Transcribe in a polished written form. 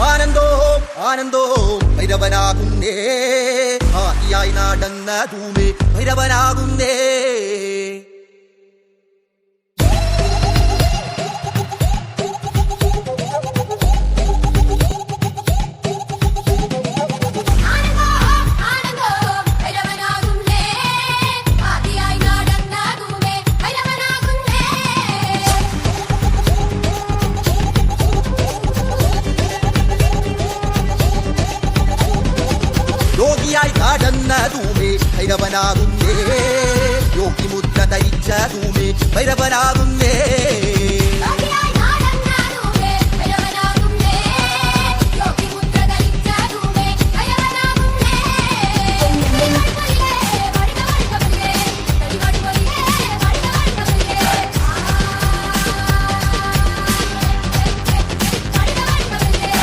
ആനന്ദോ ആനന്ദോ ഭൈരവനാകുന്നേ ആദിയായി നടന്നതുമേ ഭൈരവനാകുന്നേ യോഗിയായി നടന്നതുമേ ഭൈരവനാകുന്നേ യോഗി മുദ്ര ധരിച്ചതുമേ ഭൈരവനാകുന്നേ